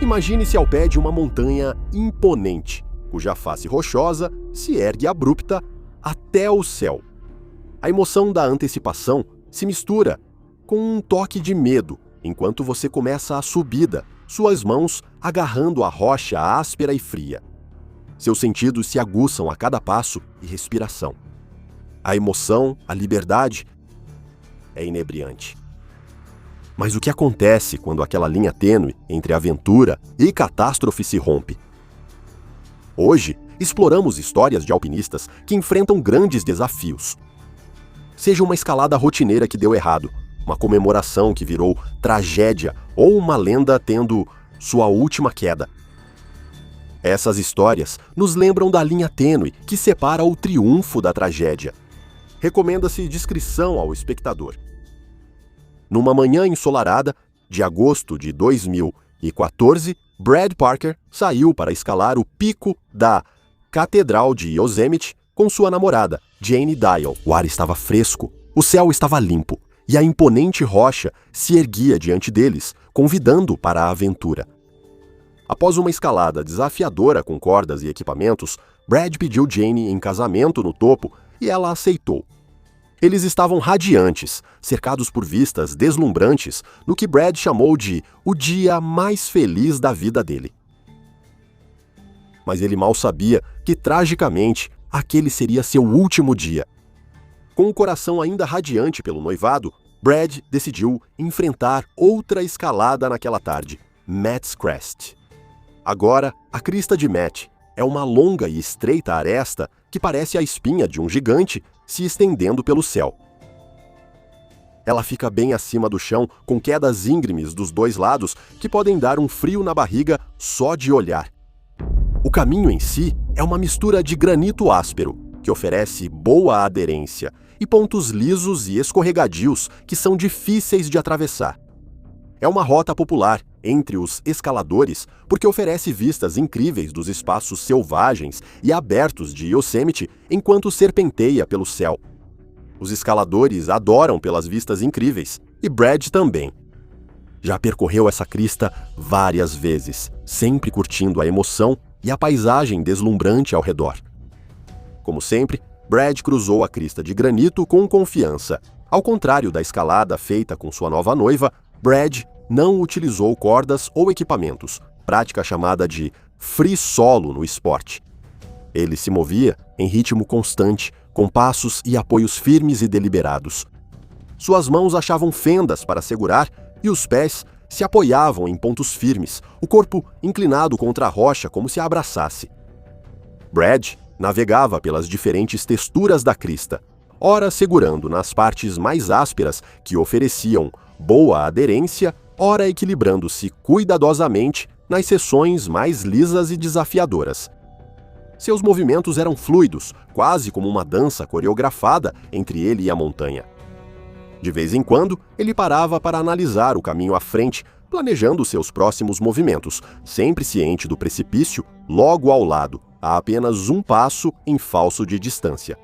Imagine-se ao pé de uma montanha imponente, cuja face rochosa se ergue abrupta até o céu. A emoção da antecipação se mistura com um toque de medo enquanto você começa a subida, suas mãos agarrando a rocha áspera e fria. Seus sentidos se aguçam a cada passo e respiração. A emoção, a liberdade, é inebriante. Mas o que acontece quando aquela linha tênue entre aventura e catástrofe se rompe? Hoje, exploramos histórias de alpinistas que enfrentam grandes desafios. Seja uma escalada rotineira que deu errado, uma comemoração que virou tragédia ou uma lenda tendo sua última queda. Essas histórias nos lembram da linha tênue que separa o triunfo da tragédia. Recomenda-se discrição ao espectador. Numa manhã ensolarada, de agosto de 2014, Brad Parker saiu para escalar o pico da Catedral de Yosemite com sua namorada, Jane Dial. O ar estava fresco, o céu estava limpo e a imponente rocha se erguia diante deles, convidando para a aventura. Após uma escalada desafiadora com cordas e equipamentos, Brad pediu Jane em casamento no topo e ela aceitou. Eles estavam radiantes, cercados por vistas deslumbrantes, no que Brad chamou de o dia mais feliz da vida dele. Mas ele mal sabia que, tragicamente, aquele seria seu último dia. Com o coração ainda radiante pelo noivado, Brad decidiu enfrentar outra escalada naquela tarde, Matt's Crest. Agora, a crista de Matt é uma longa e estreita aresta que parece a espinha de um gigante se estendendo pelo céu. Ela fica bem acima do chão, com quedas íngremes dos dois lados que podem dar um frio na barriga só de olhar. O caminho em si é uma mistura de granito áspero, que oferece boa aderência, e pontos lisos e escorregadios que são difíceis de atravessar. É uma rota popular entre os escaladores porque oferece vistas incríveis dos espaços selvagens e abertos de Yosemite enquanto serpenteia pelo céu. Os escaladores adoram pelas vistas incríveis, e Brad também. Já percorreu essa crista várias vezes, sempre curtindo a emoção e a paisagem deslumbrante ao redor. Como sempre, Brad cruzou a crista de granito com confiança. Ao contrário da escalada feita com sua nova noiva, Brad não utilizou cordas ou equipamentos, prática chamada de free solo no esporte. Ele se movia em ritmo constante, com passos e apoios firmes e deliberados. Suas mãos achavam fendas para segurar e os pés se apoiavam em pontos firmes, o corpo inclinado contra a rocha como se a abraçasse. Brad navegava pelas diferentes texturas da crista, ora segurando nas partes mais ásperas que ofereciam boa aderência, ora equilibrando-se cuidadosamente nas seções mais lisas e desafiadoras. Seus movimentos eram fluidos, quase como uma dança coreografada entre ele e a montanha. De vez em quando, ele parava para analisar o caminho à frente, planejando seus próximos movimentos, sempre ciente do precipício logo ao lado, a apenas um passo em falso de distância.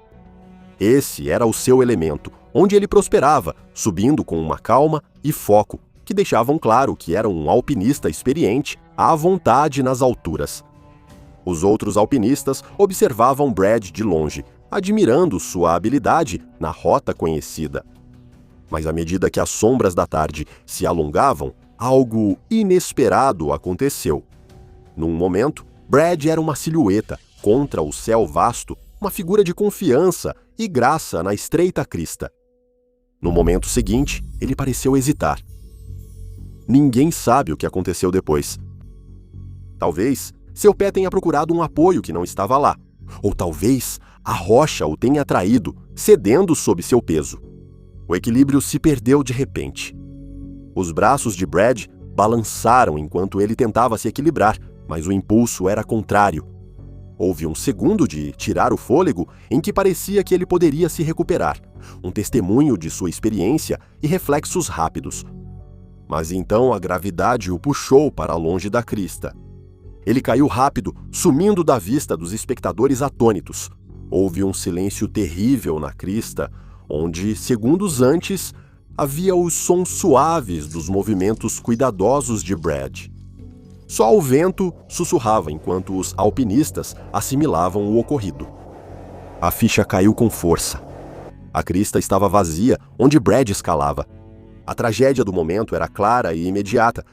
Esse era o seu elemento, onde ele prosperava, subindo com uma calma e foco, que deixavam claro que era um alpinista experiente, à vontade nas alturas. Os outros alpinistas observavam Brad de longe, admirando sua habilidade na rota conhecida. Mas à medida que as sombras da tarde se alongavam, algo inesperado aconteceu. Num momento, Brad era uma silhueta, contra o céu vasto, uma figura de confiança e graça na estreita crista. No momento seguinte, ele pareceu hesitar. Ninguém sabe o que aconteceu depois. Talvez seu pé tenha procurado um apoio que não estava lá, ou talvez a rocha o tenha atraído, cedendo sob seu peso. O equilíbrio se perdeu de repente. Os braços de Brad balançaram enquanto ele tentava se equilibrar, mas o impulso era contrário. Houve um segundo de tirar o fôlego em que parecia que ele poderia se recuperar, um testemunho de sua experiência e reflexos rápidos. Mas então a gravidade o puxou para longe da crista. Ele caiu rápido, sumindo da vista dos espectadores atônitos. Houve um silêncio terrível na crista, onde, segundos antes, havia os sons suaves dos movimentos cuidadosos de Brad. Só o vento sussurrava enquanto os alpinistas assimilavam o ocorrido. A ficha caiu com força. A crista estava vazia onde Brad escalava. A tragédia do momento era clara e imediata,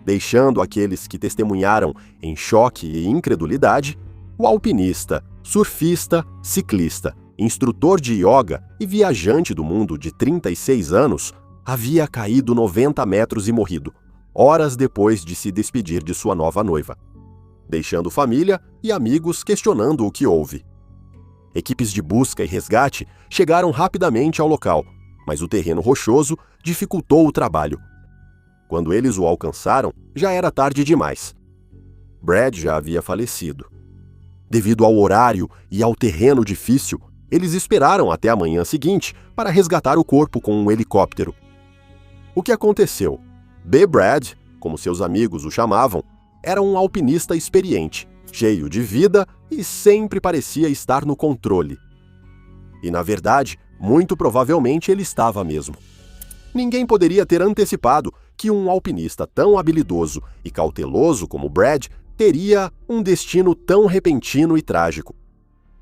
deixando aqueles que testemunharam em choque e incredulidade. O alpinista, surfista, ciclista, instrutor de yoga e viajante do mundo de 36 anos havia caído 90 metros e morrido, horas depois de se despedir de sua nova noiva, deixando família e amigos questionando o que houve. Equipes de busca e resgate chegaram rapidamente ao local, mas o terreno rochoso dificultou o trabalho. Quando eles o alcançaram, já era tarde demais. Brad já havia falecido. Devido ao horário e ao terreno difícil, eles esperaram até a manhã seguinte para resgatar o corpo com um helicóptero. O que aconteceu? B. Brad, como seus amigos o chamavam, era um alpinista experiente, cheio de vida e sempre parecia estar no controle. E, na verdade, muito provavelmente ele estava mesmo. Ninguém poderia ter antecipado que um alpinista tão habilidoso e cauteloso como Brad teria um destino tão repentino e trágico.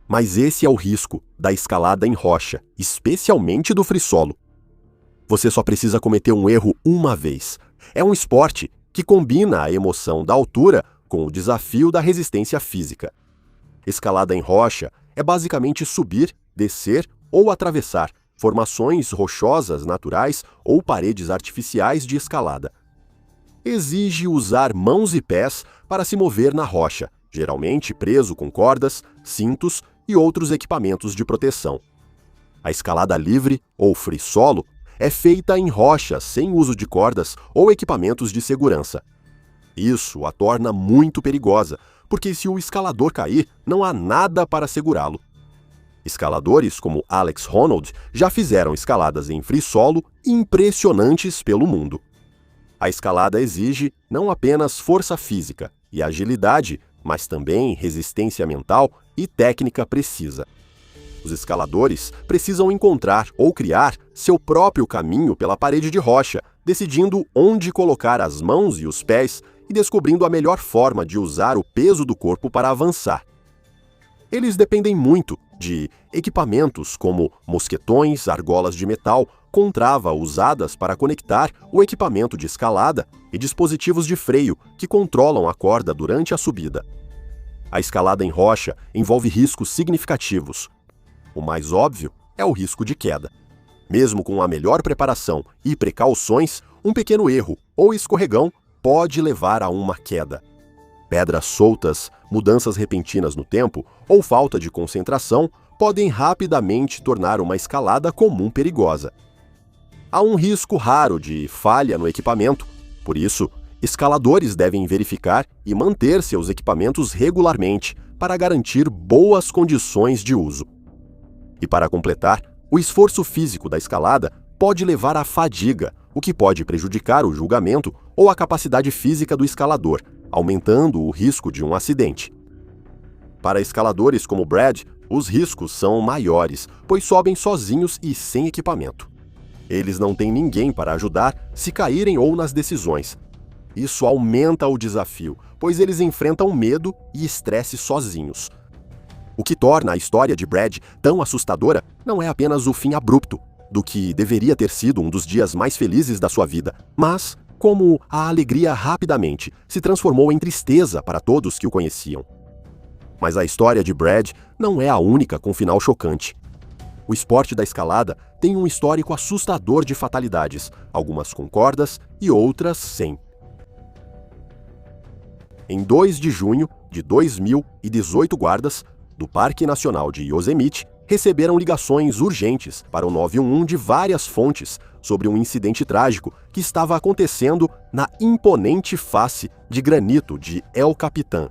Mas esse é o risco da escalada em rocha, especialmente do free-solo. Você só precisa cometer um erro uma vez. É um esporte que combina a emoção da altura com o desafio da resistência física. Escalada em rocha é basicamente subir, descer ou atravessar formações rochosas naturais ou paredes artificiais de escalada. Exige usar mãos e pés para se mover na rocha, geralmente preso com cordas, cintos e outros equipamentos de proteção. A escalada livre, ou free solo, é feita em rochas sem uso de cordas ou equipamentos de segurança. Isso a torna muito perigosa, porque se o escalador cair, não há nada para segurá-lo. Escaladores como Alex Honnold já fizeram escaladas em free solo impressionantes pelo mundo. A escalada exige não apenas força física e agilidade, mas também resistência mental e técnica precisa. Os escaladores precisam encontrar ou criar seu próprio caminho pela parede de rocha, decidindo onde colocar as mãos e os pés e descobrindo a melhor forma de usar o peso do corpo para avançar. Eles dependem muito de equipamentos como mosquetões, argolas de metal, contrava usadas para conectar o equipamento de escalada e dispositivos de freio que controlam a corda durante a subida. A escalada em rocha envolve riscos significativos. O mais óbvio é o risco de queda. Mesmo com a melhor preparação e precauções, um pequeno erro ou escorregão pode levar a uma queda. Pedras soltas, mudanças repentinas no tempo ou falta de concentração podem rapidamente tornar uma escalada comum perigosa. Há um risco raro de falha no equipamento, por isso, escaladores devem verificar e manter seus equipamentos regularmente para garantir boas condições de uso. E para completar, o esforço físico da escalada pode levar à fadiga, o que pode prejudicar o julgamento ou a capacidade física do escalador, aumentando o risco de um acidente. Para escaladores como Brad, os riscos são maiores, pois sobem sozinhos e sem equipamento. Eles não têm ninguém para ajudar se caírem ou nas decisões. Isso aumenta o desafio, pois eles enfrentam medo e estresse sozinhos. O que torna a história de Brad tão assustadora não é apenas o fim abrupto do que deveria ter sido um dos dias mais felizes da sua vida, mas como a alegria rapidamente se transformou em tristeza para todos que o conheciam. Mas a história de Brad não é a única com final chocante. O esporte da escalada tem um histórico assustador de fatalidades, algumas com cordas e outras sem. Em 2 de junho de 2018, guardas do Parque Nacional de Yosemite receberam ligações urgentes para o 911 de várias fontes sobre um incidente trágico que estava acontecendo na imponente face de granito de El Capitan.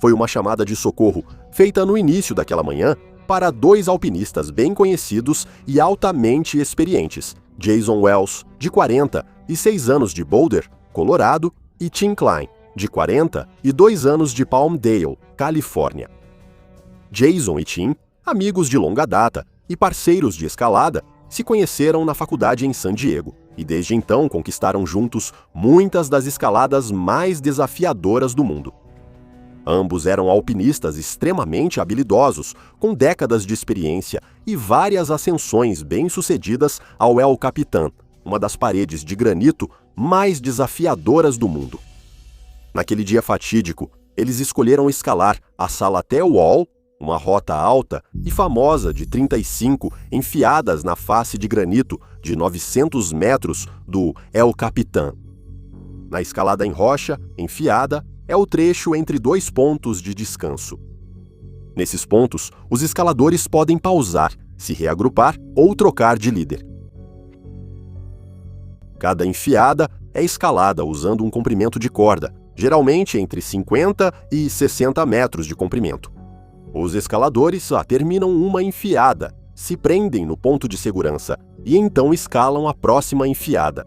Foi uma chamada de socorro feita no início daquela manhã para 2 alpinistas bem conhecidos e altamente experientes, Jason Wells, de 46 anos de Boulder, Colorado, e Tim Klein, de 42 anos de Palmdale, Califórnia. Jason e Tim, amigos de longa data e parceiros de escalada, se conheceram na faculdade em San Diego. e desde então conquistaram juntos muitas das escaladas mais desafiadoras do mundo. Ambos eram alpinistas extremamente habilidosos, com décadas de experiência e várias ascensões bem-sucedidas ao El Capitan, uma das paredes de granito mais desafiadoras do mundo. Naquele dia fatídico, eles escolheram escalar a Salaté Wall, uma rota alta e famosa de 35 enfiadas na face de granito de 900 metros do El Capitan. Na escalada em rocha, enfiada, é o trecho entre dois pontos de descanso. Nesses pontos, os escaladores podem pausar, se reagrupar ou trocar de líder. Cada enfiada é escalada usando um comprimento de corda, geralmente entre 50 e 60 metros de comprimento. Os escaladores terminam uma enfiada, se prendem no ponto de segurança e então escalam a próxima enfiada.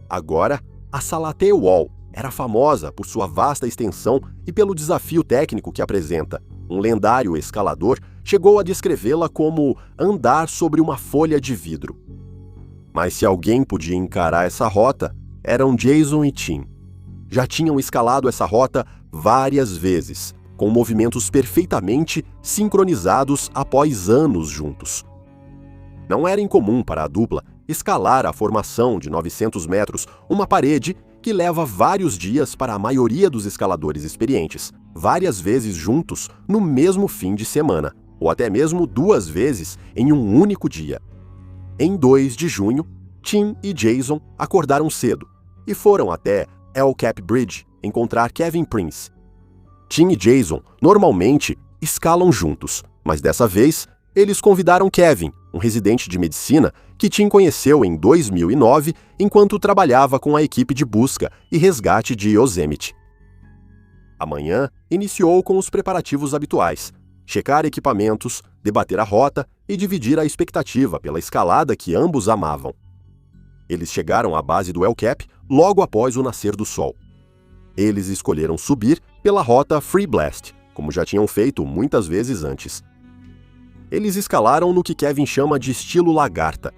Agora, a Salaté Wall era famosa por sua vasta extensão e pelo desafio técnico que apresenta. Um lendário escalador chegou a descrevê-la como andar sobre uma folha de vidro. Mas se alguém podia encarar essa rota, eram Jason e Tim. Já tinham escalado essa rota várias vezes, com movimentos perfeitamente sincronizados após anos juntos. Não era incomum para a dupla escalar a formação de 900 metros, uma parede que leva vários dias para a maioria dos escaladores experientes, várias vezes juntos no mesmo fim de semana, ou até mesmo 2 vezes em um único dia. Em 2 de junho, Tim e Jason acordaram cedo e foram até El Cap Bridge encontrar Kevin Prince. Tim e Jason normalmente escalam juntos, mas dessa vez eles convidaram Kevin, um residente de medicina que Tim conheceu em 2009 enquanto trabalhava com a equipe de busca e resgate de Yosemite. A manhã iniciou com os preparativos habituais: checar equipamentos, debater a rota e dividir a expectativa pela escalada que ambos amavam. Eles chegaram à base do El Cap logo após o nascer do sol. Eles escolheram subir pela rota Free Blast, como já tinham feito muitas vezes antes. Eles escalaram no que Kevin chama de estilo lagarta.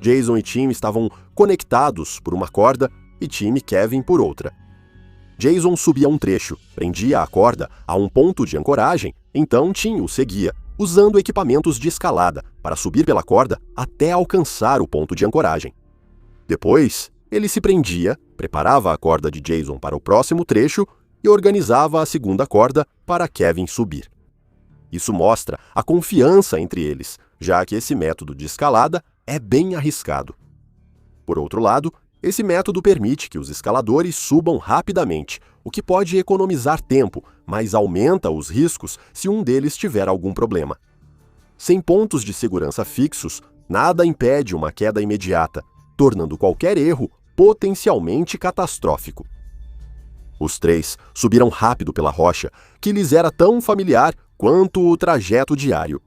Jason e Tim estavam conectados por uma corda e Tim e Kevin por outra. Jason subia um trecho, prendia a corda a um ponto de ancoragem, então Tim o seguia, usando equipamentos de escalada para subir pela corda até alcançar o ponto de ancoragem. Depois, ele se prendia, preparava a corda de Jason para o próximo trecho e organizava a segunda corda para Kevin subir. Isso mostra a confiança entre eles, já que esse método de escalada é bem arriscado. Por outro lado, esse método permite que os escaladores subam rapidamente, o que pode economizar tempo, mas aumenta os riscos se um deles tiver algum problema. Sem pontos de segurança fixos, nada impede uma queda imediata, tornando qualquer erro potencialmente catastrófico. Os 3 subiram rápido pela rocha, que lhes era tão familiar quanto o trajeto diário.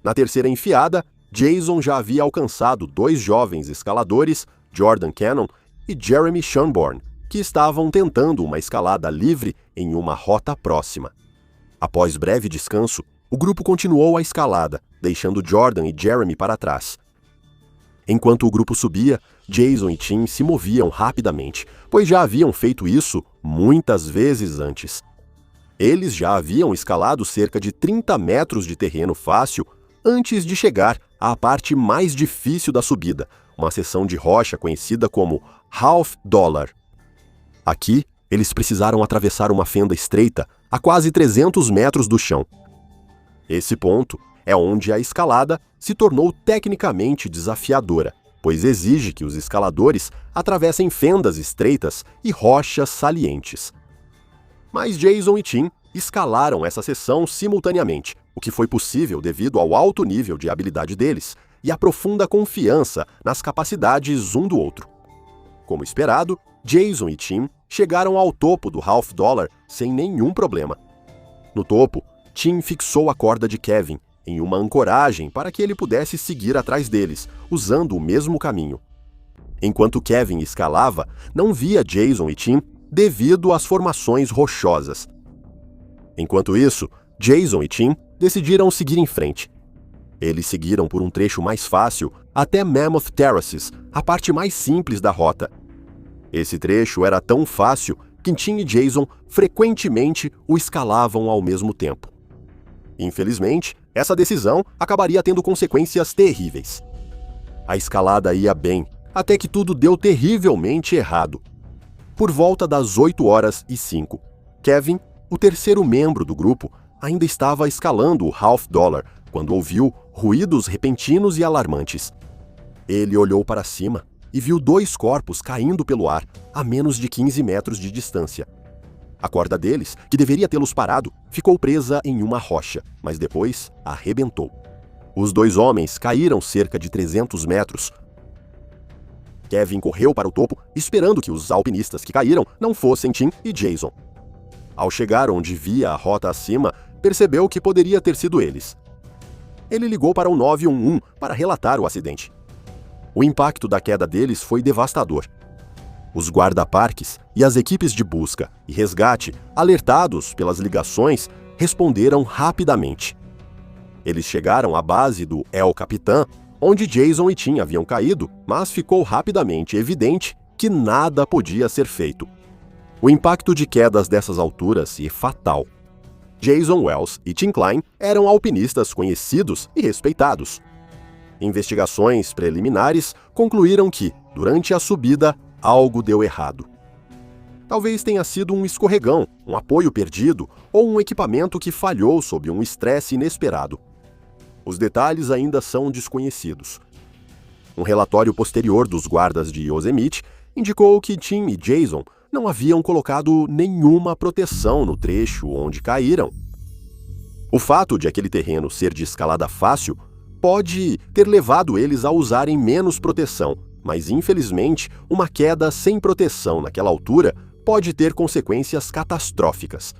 Na terceira enfiada, Jason já havia alcançado 2 jovens escaladores, Jordan Cannon e Jeremy Schonborn, que estavam tentando uma escalada livre em uma rota próxima. Após breve descanso, o grupo continuou a escalada, deixando Jordan e Jeremy para trás. Enquanto o grupo subia, Jason e Tim se moviam rapidamente, pois já haviam feito isso muitas vezes antes. Eles já haviam escalado cerca de 30 metros de terreno fácil antes de chegar à parte mais difícil da subida, uma seção de rocha conhecida como Half Dollar. Aqui, eles precisaram atravessar uma fenda estreita a quase 300 metros do chão. Esse ponto é onde a escalada se tornou tecnicamente desafiadora, pois exige que os escaladores atravessem fendas estreitas e rochas salientes. Mas Jason e Tim escalaram essa seção simultaneamente, o que foi possível devido ao alto nível de habilidade deles e à profunda confiança nas capacidades um do outro. Como esperado, Jason e Tim chegaram ao topo do Half Dollar sem nenhum problema. No topo, Tim fixou a corda de Kevin em uma ancoragem para que ele pudesse seguir atrás deles, usando o mesmo caminho. Enquanto Kevin escalava, não via Jason e Tim devido às formações rochosas. Enquanto isso, Jason e Tim decidiram seguir em frente. Eles seguiram por um trecho mais fácil até Mammoth Terraces, a parte mais simples da rota. Esse trecho era tão fácil que Tim e Jason frequentemente o escalavam ao mesmo tempo. Infelizmente, essa decisão acabaria tendo consequências terríveis. A escalada ia bem, até que tudo deu terrivelmente errado. Por volta das 8h05, Kevin, o terceiro membro do grupo, ainda estava escalando o Half Dollar quando ouviu ruídos repentinos e alarmantes. Ele olhou para cima e viu 2 corpos caindo pelo ar a menos de 15 metros de distância. A corda deles, que deveria tê-los parado, ficou presa em uma rocha, mas depois arrebentou. Os 2 homens caíram cerca de 300 metros. Kevin correu para o topo, esperando que os alpinistas que caíram não fossem Tim e Jason. Ao chegar onde via a rota acima, percebeu que poderia ter sido eles. Ele ligou para o 911 para relatar o acidente. O impacto da queda deles foi devastador. Os guarda-parques e as equipes de busca e resgate, alertados pelas ligações, responderam rapidamente. Eles chegaram à base do El Capitan, onde Jason e Tim haviam caído, mas ficou rapidamente evidente que nada podia ser feito. O impacto de quedas dessas alturas é fatal. Jason Wells e Tim Klein eram alpinistas conhecidos e respeitados. Investigações preliminares concluíram que, durante a subida, algo deu errado. Talvez tenha sido um escorregão, um apoio perdido ou um equipamento que falhou sob um estresse inesperado. Os detalhes ainda são desconhecidos. Um relatório posterior dos guardas de Yosemite indicou que Tim e Jason não haviam colocado nenhuma proteção no trecho onde caíram. O fato de aquele terreno ser de escalada fácil pode ter levado eles a usarem menos proteção, mas infelizmente uma queda sem proteção naquela altura pode ter consequências catastróficas.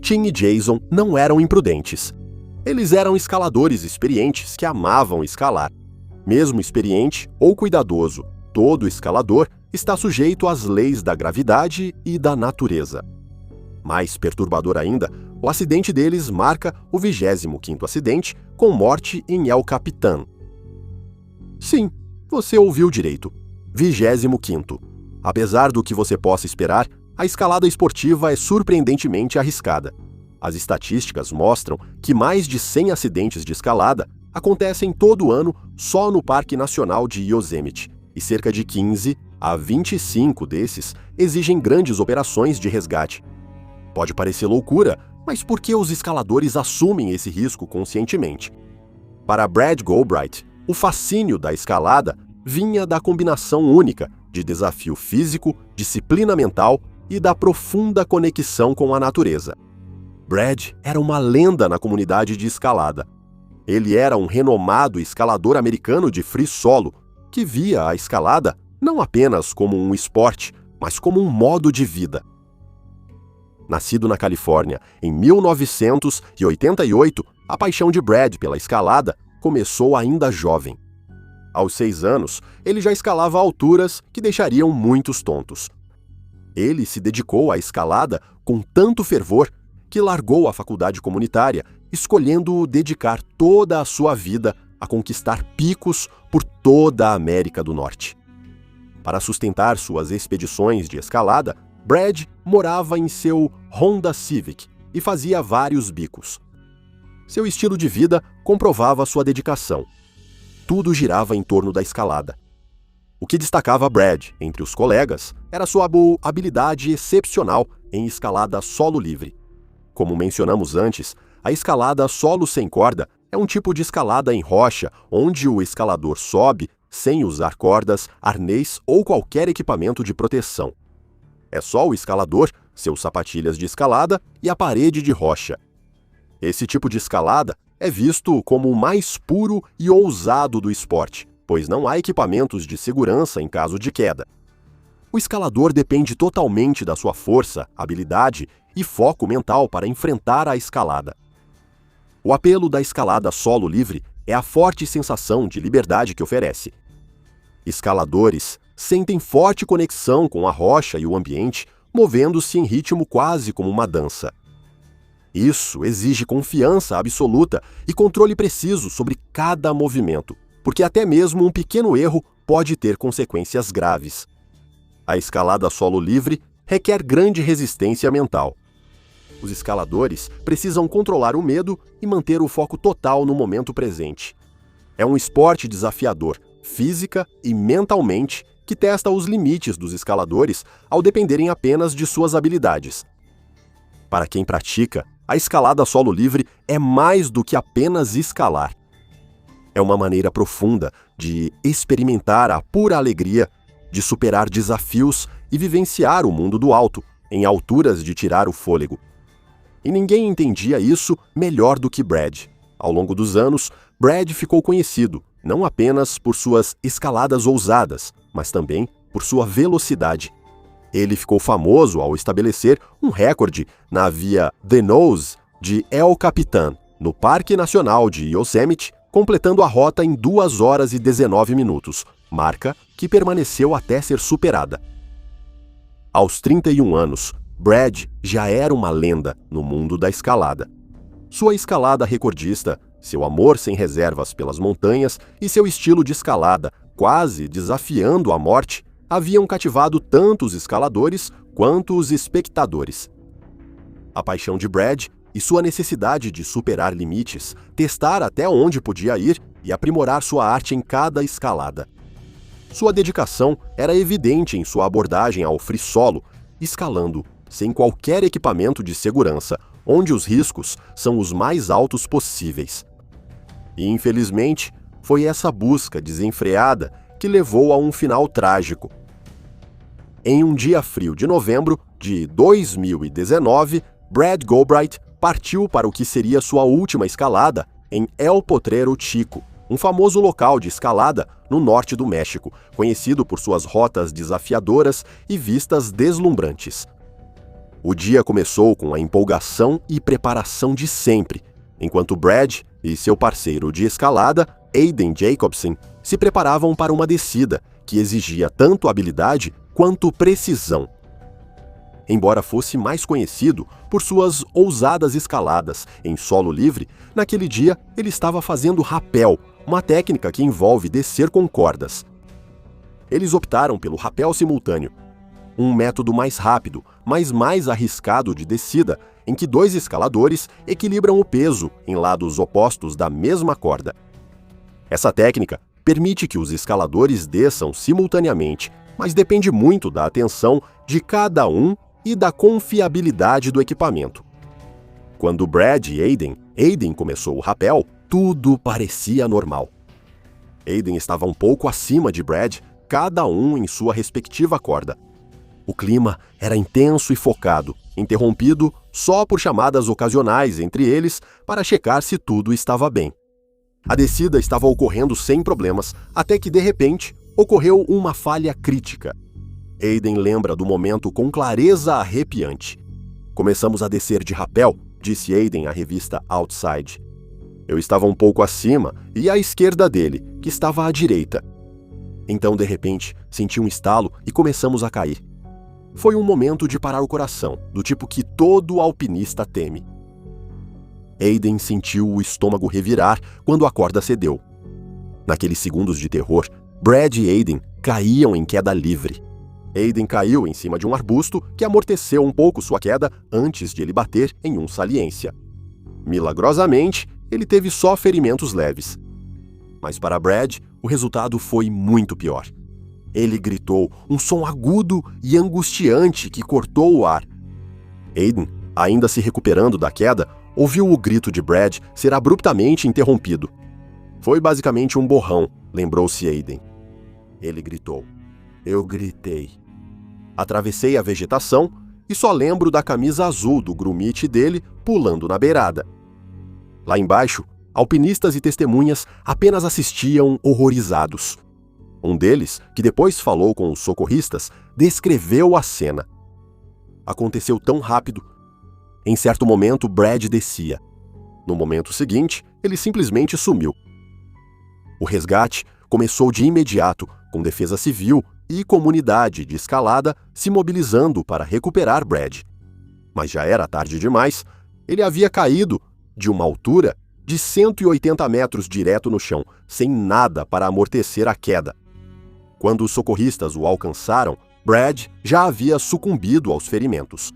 Tim e Jason não eram imprudentes. Eles eram escaladores experientes que amavam escalar. Mesmo experiente ou cuidadoso, todo escalador está sujeito às leis da gravidade e da natureza. Mais perturbador ainda, o acidente deles marca o 25º acidente com morte em El Capitan. Sim, você ouviu direito. 25º. Apesar do que você possa esperar, a escalada esportiva é surpreendentemente arriscada. As estatísticas mostram que mais de 100 acidentes de escalada acontecem todo ano só no Parque Nacional de Yosemite, e cerca de 15 a 25 desses exigem grandes operações de resgate. Pode parecer loucura, mas por que os escaladores assumem esse risco conscientemente? Para Brad Goldbright, o fascínio da escalada vinha da combinação única de desafio físico, disciplina mental e da profunda conexão com a natureza. Brad era uma lenda na comunidade de escalada. Ele era um renomado escalador americano de free solo, que via a escalada não apenas como um esporte, mas como um modo de vida. Nascido na Califórnia em 1988, a paixão de Brad pela escalada começou ainda jovem. Aos 6 anos, ele já escalava alturas que deixariam muitos tontos. Ele se dedicou à escalada com tanto fervor que largou a faculdade comunitária, escolhendo dedicar toda a sua vida a conquistar picos por toda a América do Norte. Para sustentar suas expedições de escalada, Brad morava em seu Honda Civic e fazia vários bicos. Seu estilo de vida comprovava sua dedicação. Tudo girava em torno da escalada. O que destacava Brad entre os colegas era sua habilidade excepcional em escalada solo livre. Como mencionamos antes, a escalada solo sem corda é um tipo de escalada em rocha onde o escalador sobe sem usar cordas, arnês ou qualquer equipamento de proteção. É só o escalador, seus sapatilhas de escalada e a parede de rocha. Esse tipo de escalada é visto como o mais puro e ousado do esporte, pois não há equipamentos de segurança em caso de queda. O escalador depende totalmente da sua força, habilidade e foco mental para enfrentar a escalada. O apelo da escalada solo livre é a forte sensação de liberdade que oferece. Escaladores sentem forte conexão com a rocha e o ambiente, movendo-se em ritmo quase como uma dança. Isso exige confiança absoluta e controle preciso sobre cada movimento, porque até mesmo um pequeno erro pode ter consequências graves. A escalada a solo livre requer grande resistência mental. Os escaladores precisam controlar o medo e manter o foco total no momento presente. É um esporte desafiador, física e mentalmente, que testa os limites dos escaladores ao dependerem apenas de suas habilidades. Para quem pratica, a escalada a solo livre é mais do que apenas escalar. É uma maneira profunda de experimentar a pura alegria de superar desafios e vivenciar o mundo do alto, em alturas de tirar o fôlego. E ninguém entendia isso melhor do que Brad. Ao longo dos anos, Brad ficou conhecido não apenas por suas escaladas ousadas, mas também por sua velocidade. Ele ficou famoso ao estabelecer um recorde na via The Nose de El Capitan, no Parque Nacional de Yosemite, completando a rota em 2 horas e 19 minutos, marca que permaneceu até ser superada. Aos 31 anos, Brad já era uma lenda no mundo da escalada. Sua escalada recordista, seu amor sem reservas pelas montanhas e seu estilo de escalada, quase desafiando a morte, haviam cativado tanto os escaladores quanto os espectadores. A paixão de Brad e sua necessidade de superar limites, testar até onde podia ir e aprimorar sua arte em cada escalada. Sua dedicação era evidente em sua abordagem ao free solo, escalando sem qualquer equipamento de segurança, onde os riscos são os mais altos possíveis. E, infelizmente, foi essa busca desenfreada que levou a um final trágico. Em um dia frio de novembro de 2019, Brad Gilbreth partiu para o que seria sua última escalada em El Potrero Chico, um famoso local de escalada no norte do México, conhecido por suas rotas desafiadoras e vistas deslumbrantes. O dia começou com a empolgação e preparação de sempre, enquanto Brad e seu parceiro de escalada, Aiden Jacobsen, se preparavam para uma descida que exigia tanto habilidade quanto precisão. Embora fosse mais conhecido por suas ousadas escaladas em solo livre, naquele dia ele estava fazendo rapel, uma técnica que envolve descer com cordas. Eles optaram pelo rapel simultâneo, um método mais rápido, mas mais arriscado de descida, em que 2 escaladores equilibram o peso em lados opostos da mesma corda. Essa técnica permite que os escaladores desçam simultaneamente, mas depende muito da atenção de cada um e da confiabilidade do equipamento. Quando Brad e Aiden começou o rapel, tudo parecia normal. Aiden estava um pouco acima de Brad, cada um em sua respectiva corda. O clima era intenso e focado, interrompido só por chamadas ocasionais entre eles para checar se tudo estava bem. A descida estava ocorrendo sem problemas, até que de repente ocorreu uma falha crítica. Aiden lembra do momento com clareza arrepiante. "Começamos a descer de rapel", disse Aiden à revista Outside. "Eu estava um pouco acima e à esquerda dele, que estava à direita. Então, de repente, senti um estalo e começamos a cair. Foi um momento de parar o coração, do tipo que todo alpinista teme." Aiden sentiu o estômago revirar quando a corda cedeu. Naqueles segundos de terror, Brad e Aiden caíam em queda livre. Aiden caiu em cima de um arbusto que amorteceu um pouco sua queda antes de ele bater em um saliência. Milagrosamente, ele teve só ferimentos leves. Mas para Brad, o resultado foi muito pior. Ele gritou, um som agudo e angustiante que cortou o ar. Aiden, ainda se recuperando da queda, ouviu o grito de Brad ser abruptamente interrompido. "Foi basicamente um borrão", lembrou-se Aiden. Ele gritou. "Eu gritei. Atravessei a vegetação e só lembro da camisa azul do grumete dele pulando na beirada. Lá embaixo, alpinistas e testemunhas apenas assistiam horrorizados. Um deles, que depois falou com os socorristas, descreveu a cena. Aconteceu tão rápido. Em certo momento, Brad descia. No momento seguinte, ele simplesmente sumiu. O resgate começou de imediato, com defesa civil e comunidade de escalada se mobilizando para recuperar Brad. Mas já era tarde demais. Ele havia caído de uma altura de 180 metros direto no chão, sem nada para amortecer a queda. Quando os socorristas o alcançaram, Brad já havia sucumbido aos ferimentos.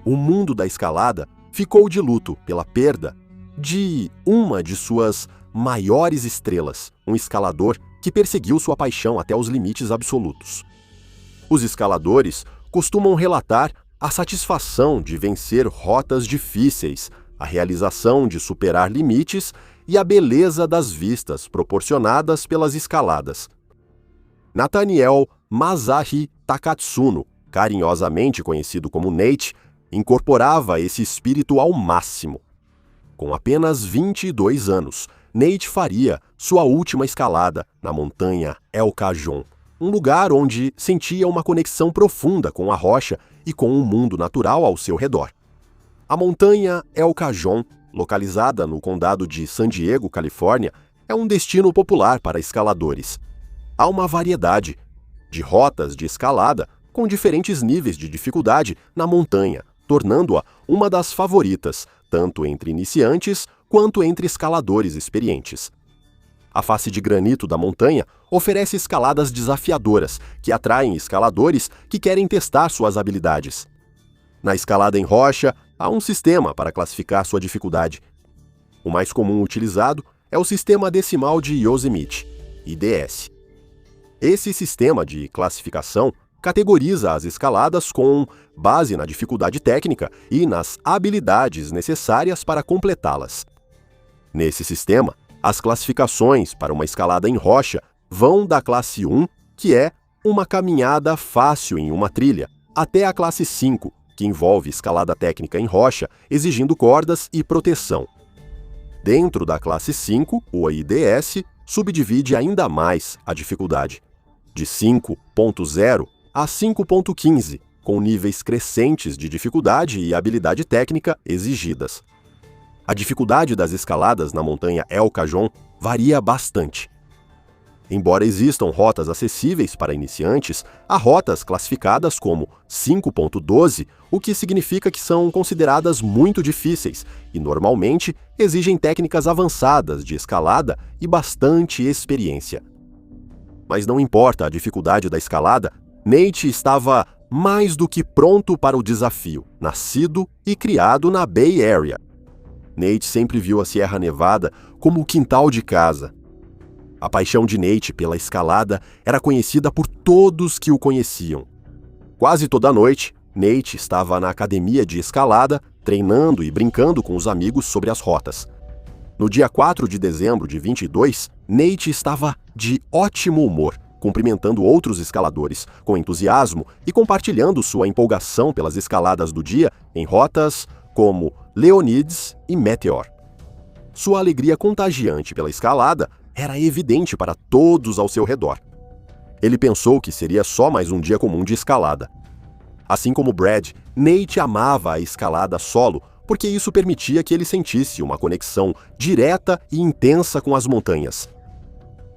O mundo da escalada ficou de luto pela perda de uma de suas maiores estrelas, um escalador que perseguiu sua paixão até os limites absolutos. Os escaladores costumam relatar a satisfação de vencer rotas difíceis, a realização de superar limites e a beleza das vistas proporcionadas pelas escaladas. Nathaniel Masahi Takatsuno, carinhosamente conhecido como Nate, incorporava esse espírito ao máximo. Com apenas 22 anos, Nate faria sua última escalada na montanha El Cajon, um lugar onde sentia uma conexão profunda com a rocha e com o mundo natural ao seu redor. A montanha El Cajon, localizada no condado de San Diego, Califórnia, é um destino popular para escaladores. Há uma variedade de rotas de escalada com diferentes níveis de dificuldade na montanha, tornando-a uma das favoritas, tanto entre iniciantes quanto entre escaladores experientes. A face de granito da montanha oferece escaladas desafiadoras que atraem escaladores que querem testar suas habilidades. Na escalada em rocha, há um sistema para classificar sua dificuldade. O mais comum utilizado é o Sistema Decimal de Yosemite, IDS. Esse sistema de classificação categoriza as escaladas com base na dificuldade técnica e nas habilidades necessárias para completá-las. Nesse sistema, as classificações para uma escalada em rocha vão da classe 1, que é uma caminhada fácil em uma trilha, até a classe 5, que envolve escalada técnica em rocha, exigindo cordas e proteção. Dentro da classe 5, o IDS subdivide ainda mais a dificuldade, de 5.0 a 5.15, com níveis crescentes de dificuldade e habilidade técnica exigidas. A dificuldade das escaladas na montanha El Cajon varia bastante. Embora existam rotas acessíveis para iniciantes, há rotas classificadas como 5.12, o que significa que são consideradas muito difíceis e normalmente exigem técnicas avançadas de escalada e bastante experiência. Mas não importa a dificuldade da escalada, Nate estava mais do que pronto para o desafio, nascido e criado na Bay Area. Nate sempre viu a Sierra Nevada como o quintal de casa. A paixão de Nate pela escalada era conhecida por todos que o conheciam. Quase toda noite, Nate estava na academia de escalada, treinando e brincando com os amigos sobre as rotas. No dia 4 de dezembro de 22, Nate estava de ótimo humor, cumprimentando outros escaladores com entusiasmo e compartilhando sua empolgação pelas escaladas do dia em rotas como Leonides e Meteor. Sua alegria contagiante pela escalada era evidente para todos ao seu redor. Ele pensou que seria só mais um dia comum de escalada. Assim como Brad, Nate amava a escalada solo porque isso permitia que ele sentisse uma conexão direta e intensa com as montanhas.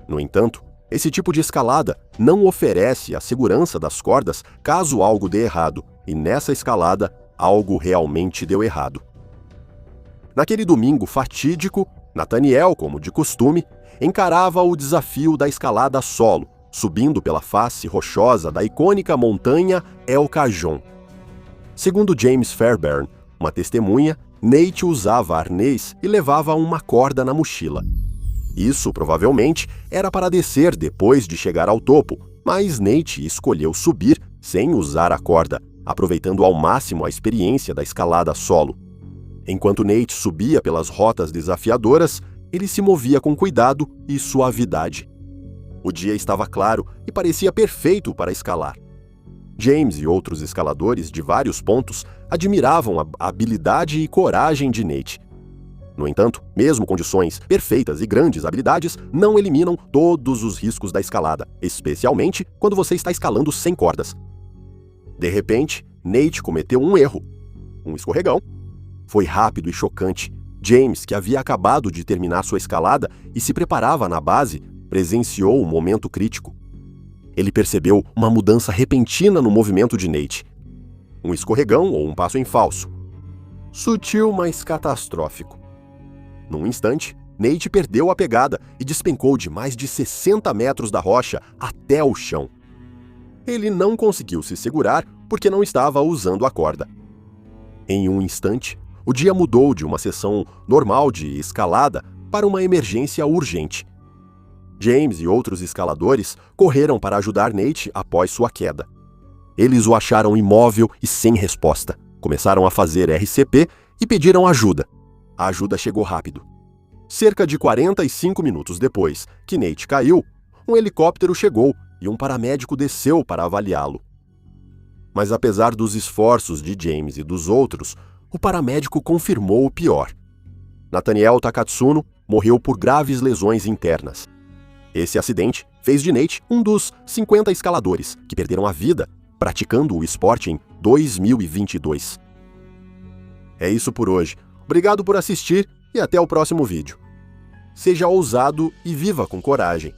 No entanto, esse tipo de escalada não oferece a segurança das cordas caso algo dê errado, e nessa escalada, algo realmente deu errado. Naquele domingo fatídico, Nathaniel, como de costume, encarava o desafio da escalada solo, subindo pela face rochosa da icônica montanha El Cajon. Segundo James Fairbairn, uma testemunha, Nate usava arnês e levava uma corda na mochila. Isso, provavelmente, era para descer depois de chegar ao topo, mas Nate escolheu subir sem usar a corda, aproveitando ao máximo a experiência da escalada solo. Enquanto Nate subia pelas rotas desafiadoras, ele se movia com cuidado e suavidade. O dia estava claro e parecia perfeito para escalar. James e outros escaladores de vários pontos admiravam a habilidade e coragem de Nate. No entanto, mesmo condições perfeitas e grandes habilidades não eliminam todos os riscos da escalada, especialmente quando você está escalando sem cordas. De repente, Nate cometeu um erro, um escorregão. Foi rápido e chocante. James, que havia acabado de terminar sua escalada e se preparava na base, presenciou um momento crítico. Ele percebeu uma mudança repentina no movimento de Nate. Um escorregão ou um passo em falso. Sutil, mas catastrófico. Num instante, Nate perdeu a pegada e despencou de mais de 60 metros da rocha até o chão. Ele não conseguiu se segurar porque não estava usando a corda. Em um instante, o dia mudou de uma sessão normal de escalada para uma emergência urgente. James e outros escaladores correram para ajudar Nate após sua queda. Eles o acharam imóvel e sem resposta. Começaram a fazer RCP e pediram ajuda. A ajuda chegou rápido. Cerca de 45 minutos depois que Nate caiu, um helicóptero chegou e um paramédico desceu para avaliá-lo. Mas apesar dos esforços de James e dos outros, o paramédico confirmou o pior. Nathaniel Takatsuno morreu por graves lesões internas. Esse acidente fez de Nate um dos 50 escaladores que perderam a vida praticando o esporte em 2022. É isso por hoje. Obrigado por assistir e até o próximo vídeo. Seja ousado e viva com coragem.